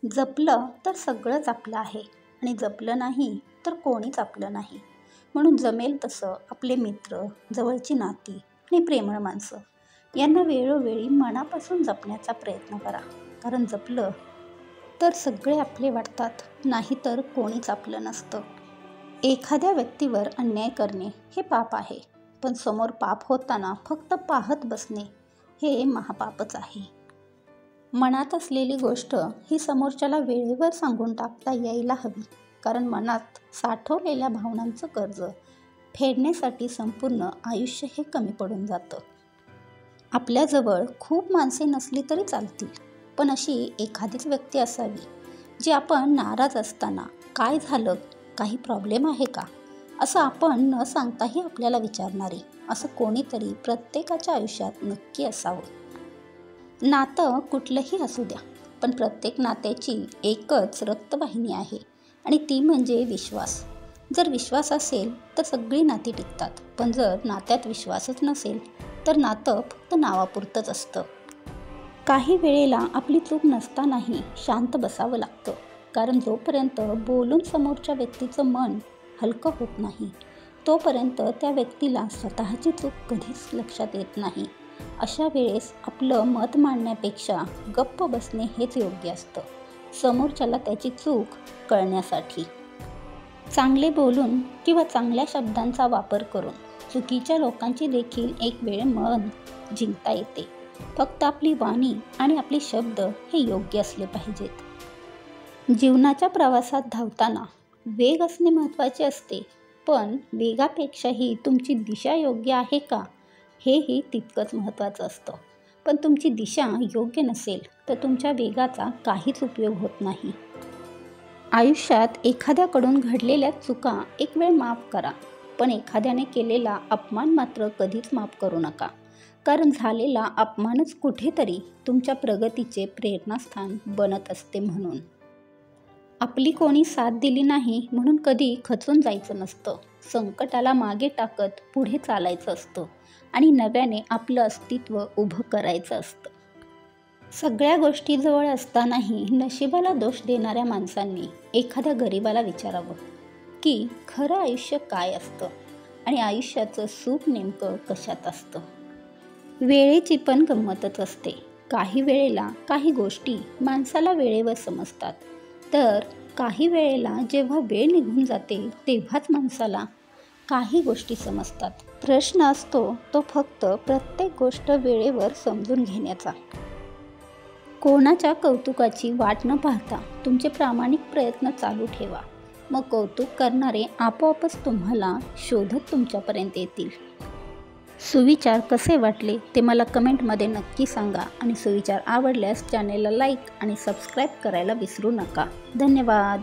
जपलं तर सगळंच आपलं आहे आणि जपलं नाही तर कोणीच आपलं नाही. म्हणून जमेल तसं आपले मित्र, जवळची नाती आणि प्रेमळ माणसं यांना वेळोवेळी मनापासून जपण्याचा प्रयत्न करा. कारण जपलं तर सगळे आपले वाटतात, नाही तर कोणीच आपलं नसतं. एखाद्या व्यक्तीवर अन्याय करणे हे पाप आहे, पण समोर पाप होताना फक्त पाहत बसणे हे महापापच आहे. मनात असलेली गोष्ट ही समोरच्याला वेळेवर सांगून टाकता यायला हवी, कारण मनात साठवलेल्या भावनांचं कर्ज फेडण्यासाठी संपूर्ण आयुष्य हे कमी पडून जातं. आपल्याजवळ खूप माणसे नसली तरी चालतील, पण अशी एखादीच व्यक्ती असावी जी आपण नाराज असताना काय झालं, काही प्रॉब्लेम आहे का, असं आपण न सांगताही आपल्याला विचारणारे असं कोणीतरी प्रत्येकाच्या आयुष्यात नक्की असावं. नातं कुठलंही असू द्या, पण प्रत्येक नात्याची एकच रक्तवाहिनी आहे आणि ती म्हणजे विश्वास. जर विश्वास असेल तर सगळी नाती टिकतात, पण जर नात्यात विश्वासच नसेल तर नातं फक्त नावापुरतंच असतं. काही वेळेला आपली चूक नसतानाही शांत बसावं लागतं, कारण जोपर्यंत बोलून समोरच्या व्यक्तीचं मन हलकं होत नाही तोपर्यंत त्या व्यक्तीला स्वतःची चूक कधीच लक्षात येत नाही. अशा वेळेस आपलं मत मांडण्यापेक्षा गप्प बसणे हेच योग्य असतं, समोरच्याला त्याची चूक कळण्यासाठी. चांगले बोलून किंवा चांगल्या शब्दांचा वापर करून चुकीच्या लोकांची देखील एक वेळ मन जिंकता येते. फक्त आपली वाणी आणि आपले शब्द हे योग्य असले पाहिजेत. जीवनाच्या प्रवासात धावताना वेग असणे महत्त्वाचे असते, पण वेगापेक्षाही तुमची दिशा योग्य आहे का हेही तितकंच महत्त्वाचं असतं. पण तुमची दिशा योग्य नसेल तर तुमच्या वेगाचा काहीच उपयोग होत नाही. आयुष्यात एखाद्याकडून घडलेल्या चुका एक वेळ माफ करा, पण एखाद्याने केलेला अपमान मात्र कधीच माफ करू नका, कारण झालेला अपमानच कुठेतरी तुमच्या प्रगतीचे प्रेरणास्थान बनत असते. म्हणून आपली कोणी साथ दिली नाही म्हणून कधी खचून जायचं नसतं. संकटाला मागे टाकत पुढे चालायचं असतं आणि नव्याने आपलं अस्तित्व उभं करायचं असतं. सगळ्या गोष्टी जवळ असतानाही नशिबाला दोष देणाऱ्या माणसांनी एखाद्या गरिबाला विचारावं की खरं आयुष्य काय असतं आणि आयुष्याचं सुख नेमकं कशात असतं. वेळेची पण गंमतच असते. काही वेळेला काही गोष्टी माणसाला वेळेवर समजतात, तर काही वेळेला जेव्हा वेळ निघून जाते तेव्हाच माणसाला काही गोष्टी समजतात. प्रश्न असतो तो फक्त प्रत्येक गोष्ट वेळेवर समजून घेण्याचा. कोणाच्या कौतुकाची वाट न पाहता तुमचे प्रामाणिक प्रयत्न चालू ठेवा, मग कौतुक करणारे आपोआपच तुम्हाला शोधत तुमच्यापर्यंत येतील. सुविचार कसे वाटले ते मला कमेंटमध्ये नक्की सांगा आणि सुविचार आवडल्यास चॅनेलला लाईक आणि सबस्क्राईब करायला विसरू नका. धन्यवाद.